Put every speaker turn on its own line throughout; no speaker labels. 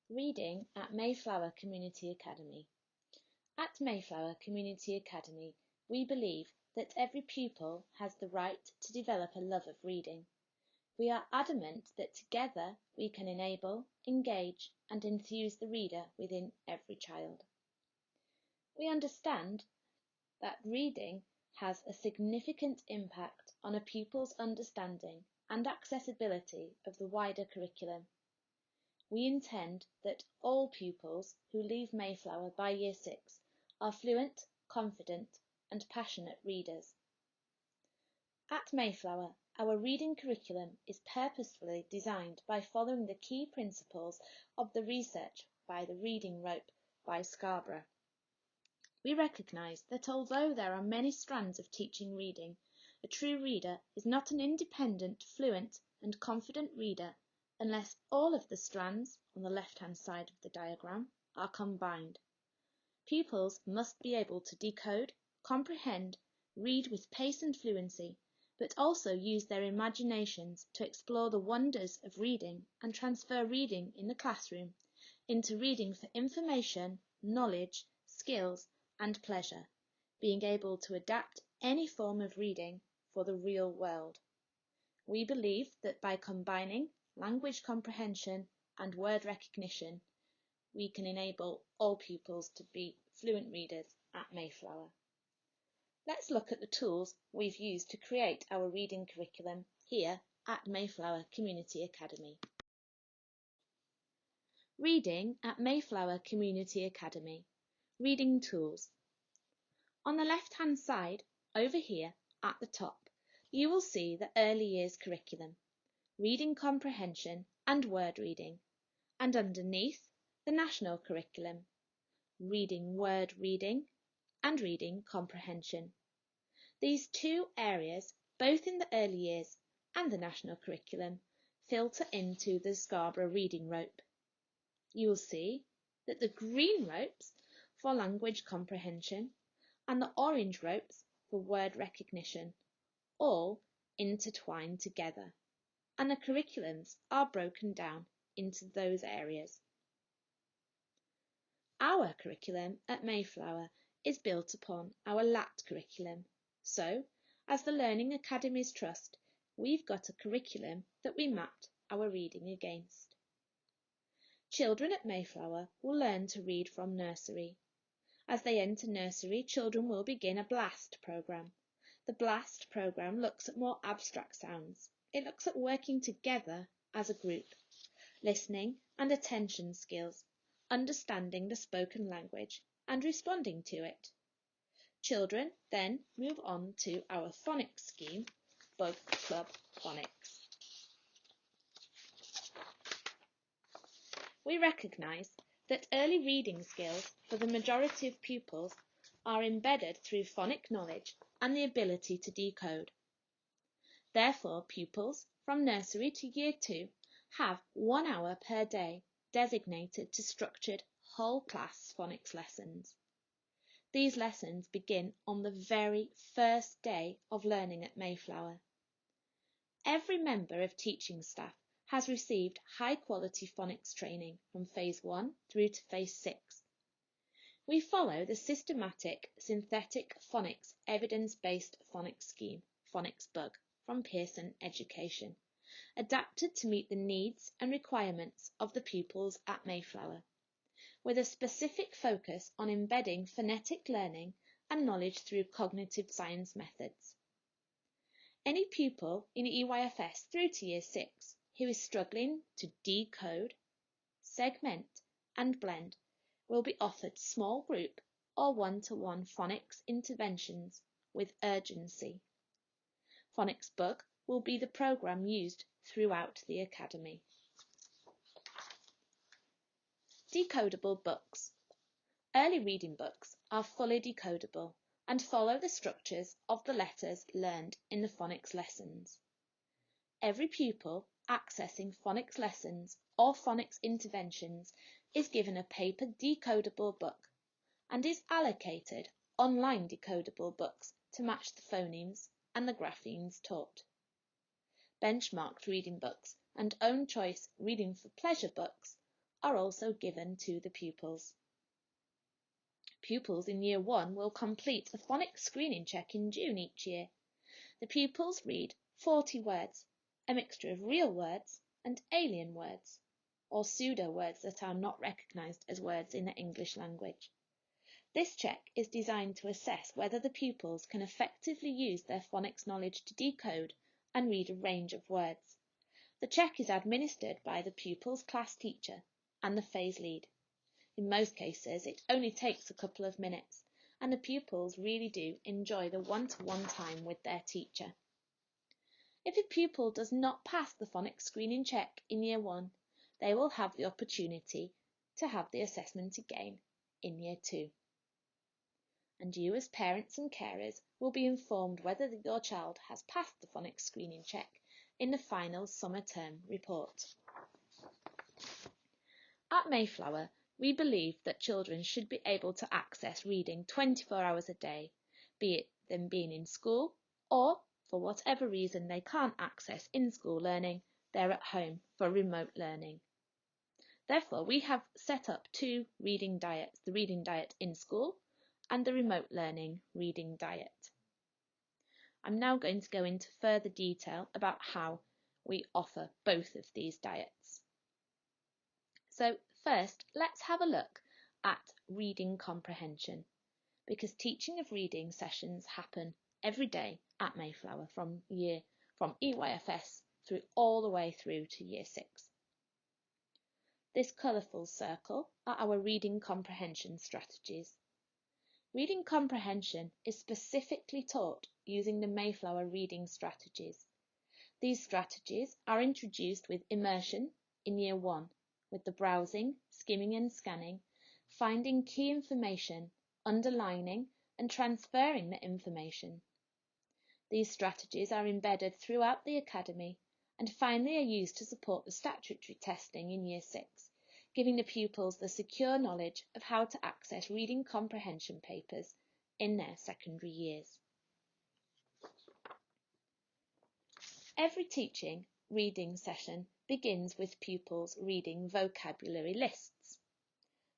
Reading at Mayflower Community Academy. At Mayflower Community Academy, we believe that every pupil has the right to develop a love of reading. We are adamant that together we can enable, engage, and enthuse the reader within every child. We understand that reading has a significant impact on a pupil's understanding and accessibility of the wider curriculum. We intend that all pupils who leave Mayflower by Year 6 are fluent, confident, and passionate readers. At Mayflower, our reading curriculum is purposefully designed by following the key principles of the research by the Reading Rope by Scarborough. We recognise that although there are many strands of teaching reading, a true reader is not an independent, fluent, and confident reader unless all of the strands on the left-hand side of the diagram are combined. Pupils must be able to decode, comprehend, read with pace and fluency, but also use their imaginations to explore the wonders of reading and transfer reading in the classroom into reading for information, knowledge, skills, and pleasure, being able to adapt any form of reading for the real world. We believe that by combining language comprehension and word recognition, we can enable all pupils to be fluent readers at Mayflower. Let's look at the tools we've used to create our reading curriculum here at Mayflower Community Academy. Reading at Mayflower Community Academy. Reading tools. On the left-hand side, over here at the top, you will see the early years curriculum, reading comprehension and word reading, and underneath the national curriculum, reading word reading and reading comprehension. These two areas, both in the early years and the national curriculum, filter into the Scarborough reading rope. You will see that the green ropes for language comprehension and the orange ropes for word recognition all intertwine together, and the curriculums are broken down into those areas. Our curriculum at Mayflower is built upon our LAT curriculum, so as the Learning Academies Trust, we've got a curriculum that we mapped our reading against. Children at Mayflower will learn to read from nursery. As they enter nursery, children will begin a BLAST programme. The BLAST programme looks at more abstract sounds. It looks at working together as a group, listening and attention skills, understanding the spoken language and responding to it. Children then move on to our phonics scheme, Bug Club Phonics. We recognise that early reading skills for the majority of pupils are embedded through phonic knowledge and the ability to decode. Therefore, pupils from nursery to Year 2 have 1 hour per day designated to structured whole class phonics lessons. These lessons begin on the very first day of learning at Mayflower. Every member of teaching staff has received high-quality phonics training from Phase 1 through to Phase 6. We follow the systematic synthetic phonics evidence-based phonics scheme, Phonics Bug, from Pearson Education, adapted to meet the needs and requirements of the pupils at Mayflower, with a specific focus on embedding phonetic learning and knowledge through cognitive science methods. Any pupil in EYFS through to Year 6 who is struggling to decode, segment and blend will be offered small group or one-to-one phonics interventions with urgency. Phonics Bug will be the programme used throughout the Academy. Decodable books. Early reading books are fully decodable and follow the structures of the letters learned in the phonics lessons. Every pupil accessing phonics lessons or phonics interventions is given a paper decodable book and is allocated online decodable books to match the phonemes and the graphemes taught. Benchmarked reading books and own choice reading for pleasure books are also given to the pupils. Pupils in Year 1 will complete a phonics screening check in June each year. The pupils read 40 words, a mixture of real words and alien words, or pseudo words that are not recognised as words in the English language. This check is designed to assess whether the pupils can effectively use their phonics knowledge to decode and read a range of words. The check is administered by the pupil's class teacher and the phase lead. In most cases, it only takes a couple of minutes, and the pupils really do enjoy the one-to-one time with their teacher. If a pupil does not pass the phonics screening check in Year 1, they will have the opportunity to have the assessment again in Year 2. And you as parents and carers will be informed whether your child has passed the phonics screening check in the final summer term report. At Mayflower, we believe that children should be able to access reading 24 hours a day, be it them being in school or, for whatever reason they can't access in-school learning, they're at home for remote learning. Therefore, we have set up 2 reading diets, the reading diet in school and the remote learning reading diet. I'm now going to go into further detail about how we offer both of these diets. So first, let's have a look at reading comprehension, because teaching of reading sessions happen every day at Mayflower from EYFS through all the way through to Year 6. This colourful circle are our reading comprehension strategies. Reading comprehension is specifically taught using the Mayflower reading strategies. These strategies are introduced with immersion in Year 1, with the browsing, skimming and scanning, finding key information, underlining and transferring the information. These strategies are embedded throughout the Academy and finally are used to support the statutory testing in Year 6, giving the pupils the secure knowledge of how to access reading comprehension papers in their secondary years. Every teaching reading session begins with pupils reading vocabulary lists.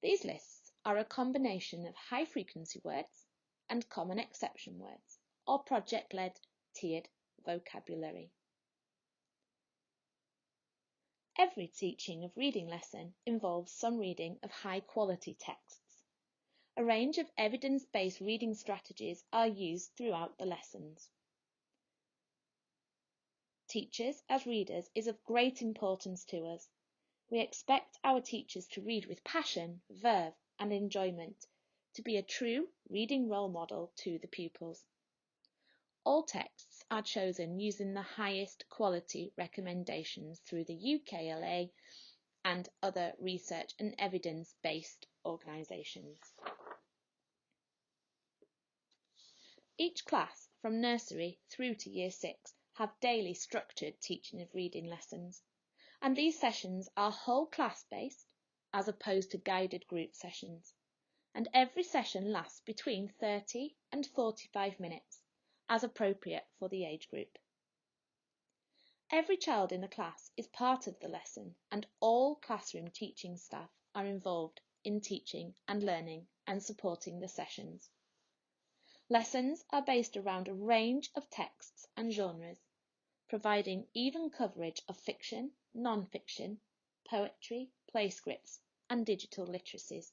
These lists are a combination of high-frequency words and common exception words, or project-led tiered vocabulary. Every teaching of reading lesson involves some reading of high-quality texts. A range of evidence-based reading strategies are used throughout the lessons. Teachers as readers is of great importance to us. We expect our teachers to read with passion, verve and enjoyment, to be a true reading role model to the pupils. All texts are chosen using the highest quality recommendations through the UKLA and other research and evidence-based organisations. Each class from nursery through to Year 6 have daily structured teaching of reading lessons, and these sessions are whole class based as opposed to guided group sessions, and every session lasts between 30 and 45 minutes as appropriate for the age group. Every child in the class is part of the lesson, and all classroom teaching staff are involved in teaching and learning and supporting the sessions. Lessons are based around a range of texts and genres, providing even coverage of fiction, non-fiction, poetry, play scripts and digital literacies.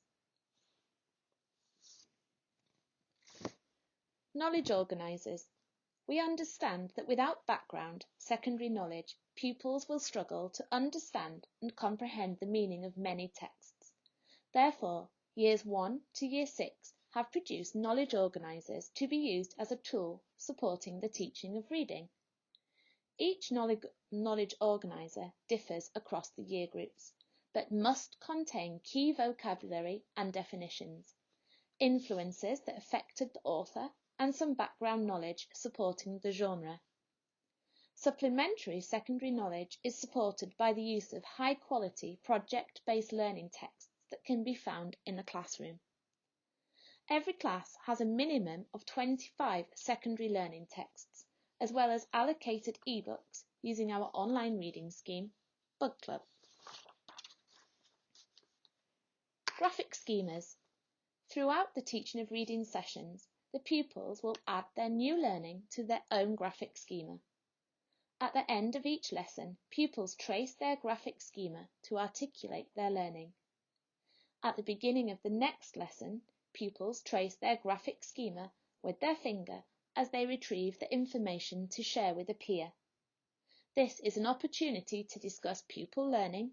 Knowledge organisers. We understand that without background, secondary knowledge, pupils will struggle to understand and comprehend the meaning of many texts. Therefore, Years 1 to Year 6 have produced knowledge organisers to be used as a tool supporting the teaching of reading. Each knowledge organiser differs across the year groups, but must contain key vocabulary and definitions, influences that affected the author, and some background knowledge supporting the genre. Supplementary secondary knowledge is supported by the use of high-quality project-based learning texts that can be found in the classroom. Every class has a minimum of 25 secondary learning texts, as well as allocated e-books using our online reading scheme, Book Club. Graphic schemas. Throughout the teaching of reading sessions, the pupils will add their new learning to their own graphic schema. At the end of each lesson, pupils trace their graphic schema to articulate their learning. At the beginning of the next lesson, pupils trace their graphic schema with their finger as they retrieve the information to share with a peer. This is an opportunity to discuss pupil learning,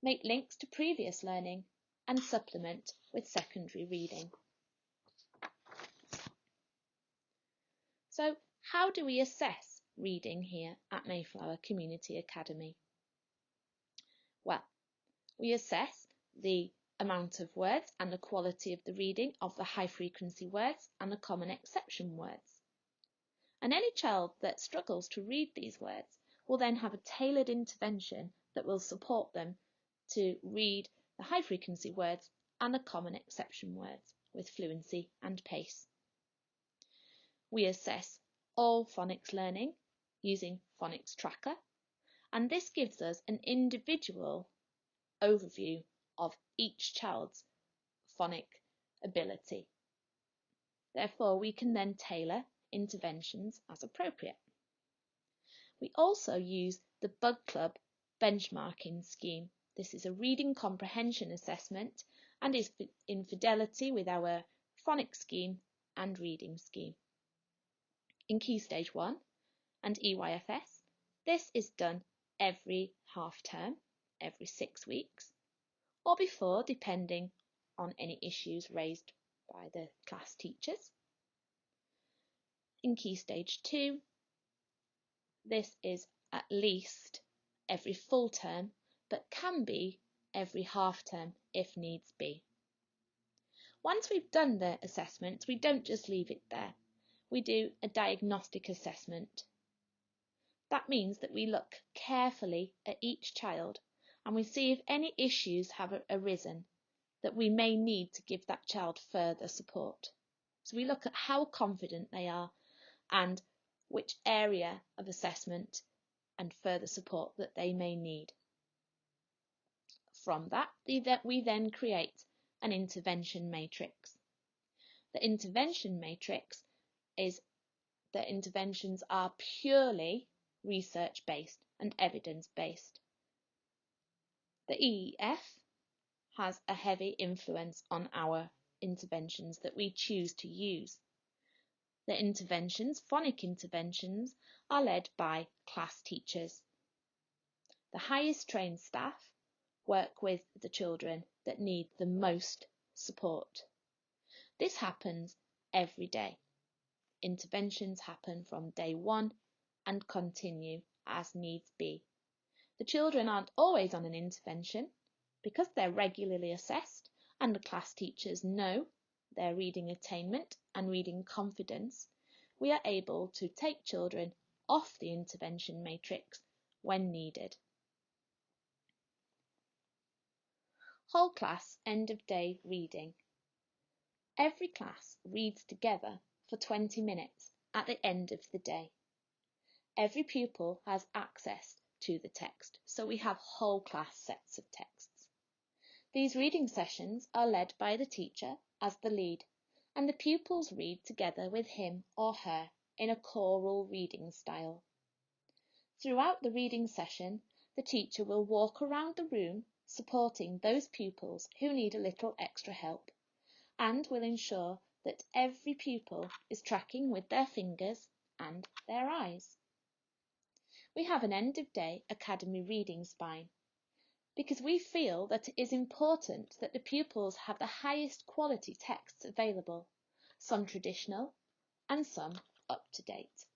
make links to previous learning, and supplement with secondary reading. So, how do we assess reading here at Mayflower Community Academy? Well, we assess the amount of words and the quality of the reading of the high frequency words and the common exception words. And any child that struggles to read these words will then have a tailored intervention that will support them to read the high frequency words and the common exception words with fluency and pace. We assess all phonics learning using Phonics Tracker, and this gives us an individual overview of each child's phonic ability. Therefore, we can then tailor interventions as appropriate. We also use the Bug Club benchmarking scheme. This is a reading comprehension assessment and is in fidelity with our phonics scheme and reading scheme. In Key Stage 1 and EYFS, this is done every half term, every 6 weeks, or before, depending on any issues raised by the class teachers. In Key Stage 2, this is at least every full term, but can be every half term if needs be. Once we've done the assessments, we don't just leave it there. We do a diagnostic assessment. That means that we look carefully at each child and we see if any issues have arisen that we may need to give that child further support. So we look at how confident they are and which area of assessment and further support that they may need. From that, we then create an intervention matrix. The intervention matrix is that interventions are purely research-based and evidence-based. The EEF has a heavy influence on our interventions that we choose to use. The interventions, phonic interventions, are led by class teachers. The highest trained staff work with the children that need the most support. This happens every day. Interventions happen from day one and continue as needs be. The children aren't always on an intervention because they're regularly assessed and the class teachers know their reading attainment and reading confidence. We are able to take children off the intervention matrix when needed. Whole class end of day reading. Every class reads together for 20 minutes at the end of the day. Every pupil has access to the text, so we have whole class sets of texts. These reading sessions are led by the teacher as the lead, and the pupils read together with him or her in a choral reading style. Throughout the reading session, the teacher will walk around the room supporting those pupils who need a little extra help, and will ensure that every pupil is tracking with their fingers and their eyes. We have an end-of-day academy reading spine because we feel that it is important that the pupils have the highest quality texts available, some traditional and some up-to-date.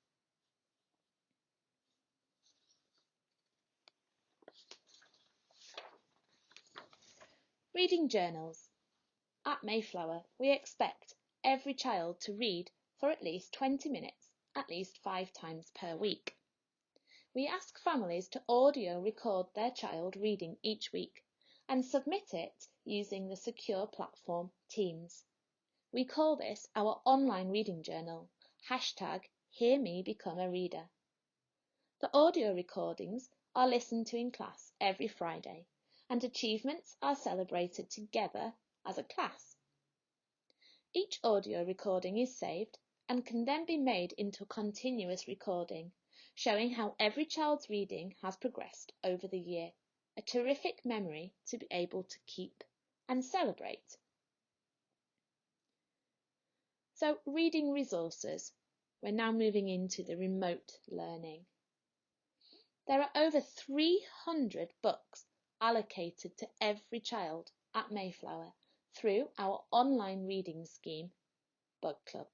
Reading journals. At Mayflower, we expect every child to read for at least 20 minutes, at least 5 times per week. We ask families to audio record their child reading each week and submit it using the secure platform Teams. We call this our online reading journal, #HearMeBecomeAReader. The audio recordings are listened to in class every Friday, and achievements are celebrated together as a class. Each audio recording is saved and can then be made into a continuous recording, showing how every child's reading has progressed over the year, a terrific memory to be able to keep and celebrate. So, reading resources. We're now moving into the remote learning. There are over 300 books allocated to every child at Mayflower through our online reading scheme, Book Club.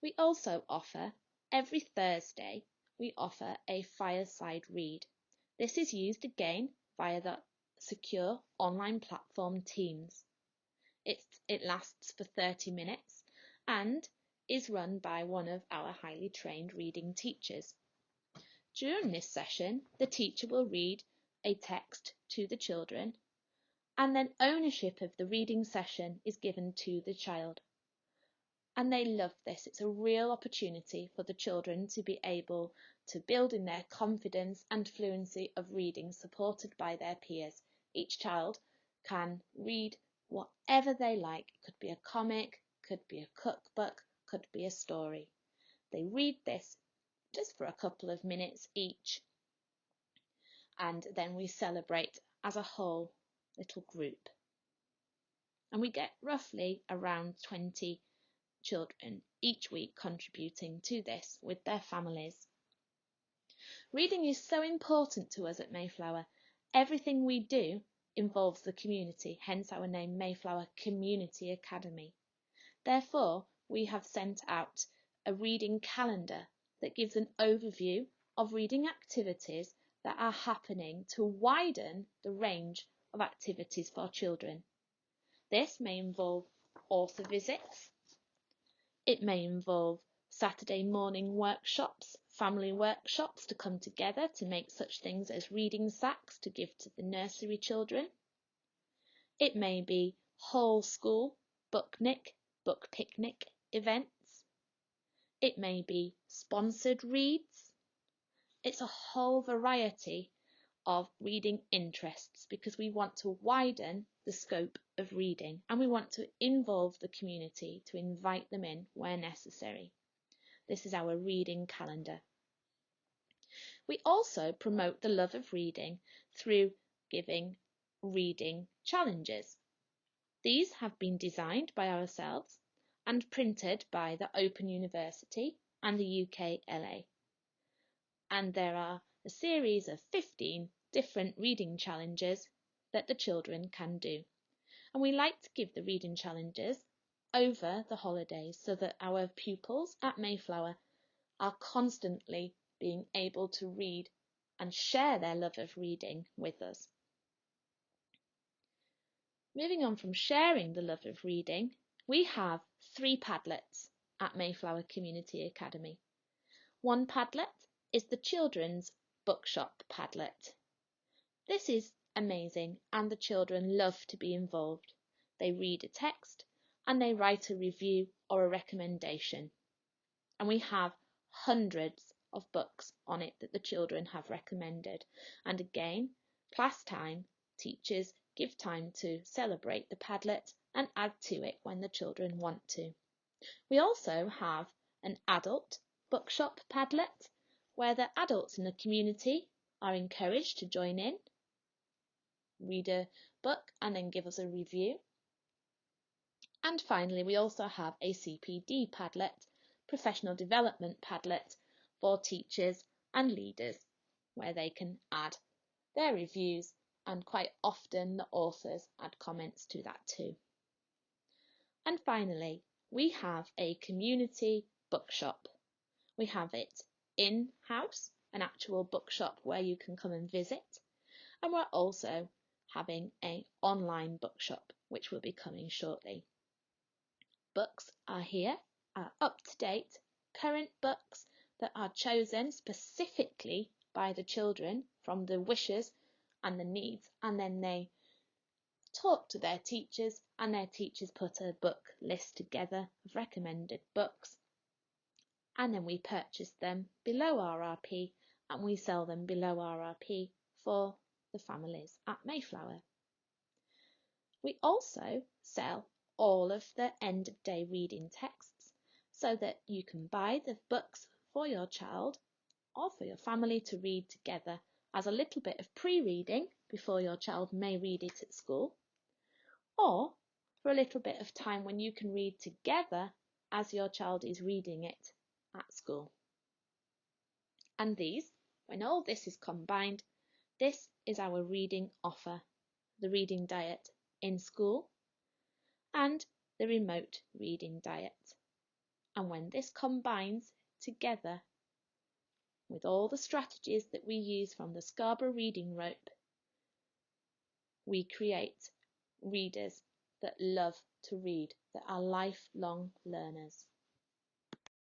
We also offer, every Thursday, we offer a fireside read. This is used again via the secure online platform Teams. It lasts for 30 minutes and is run by one of our highly trained reading teachers. During this session, the teacher will read a text to the children, and then ownership of the reading session is given to the child. And they love this. It's a real opportunity for the children to be able to build in their confidence and fluency of reading, supported by their peers. Each child can read whatever they like. It could be a comic, could be a cookbook, could be a story. They read this just for a couple of minutes each, and then we celebrate as a whole little group. And we get roughly around 20 children each week contributing to this with their families. Reading is so important to us at Mayflower. Everything we do involves the community, hence our name, Mayflower Community Academy. Therefore, we have sent out a reading calendar that gives an overview of reading activities that are happening to widen the range of activities for children. This may involve author visits. It may involve Saturday morning workshops, family workshops to come together to make such things as reading sacks to give to the nursery children. It may be whole school book picnic events. It may be sponsored reads. It's a whole variety of reading interests because we want to widen the scope of reading and we want to involve the community to invite them in where necessary. This is our reading calendar. We also promote the love of reading through giving reading challenges. These have been designed by ourselves and printed by the Open University and the UKLA. And there are a series of 15 different reading challenges that the children can do. And we like to give the reading challenges over the holidays so that our pupils at Mayflower are constantly being able to read and share their love of reading with us. Moving on from sharing the love of reading, we have 3 Padlets at Mayflower Community Academy. One Padlet is the Children's Bookshop Padlet. This is amazing and the children love to be involved. They read a text and they write a review or a recommendation. And we have hundreds of books on it that the children have recommended. And again, class time, teachers give time to celebrate the Padlet and add to it when the children want to. We also have an adult bookshop Padlet where the adults in the community are encouraged to join in, read a book and then give us a review. And finally, we also have a CPD Padlet, Professional Development Padlet, for teachers and leaders, where they can add their reviews, and quite often the authors add comments to that too. And finally, we have a community bookshop. We have it in-house, an actual bookshop where you can come and visit, and we're also having an online bookshop, which will be coming shortly. Books are here, are up-to-date, current books that are chosen specifically by the children from the wishes and the needs, and then they talk to their teachers and their teachers put a book list together of recommended books, and then we purchase them below RRP and we sell them below RRP for the families at Mayflower. We also sell all of the end of day reading texts so that you can buy the books for your child or for your family to read together as a little bit of pre-reading before your child may read it at school, or for a little bit of time when you can read together as your child is reading it at school. And these, when all this is combined, this is our reading offer, the reading diet in school and the remote reading diet. And when this combines together with all the strategies that we use from the Scarborough Reading Rope, we create readers that love to read, that are lifelong learners.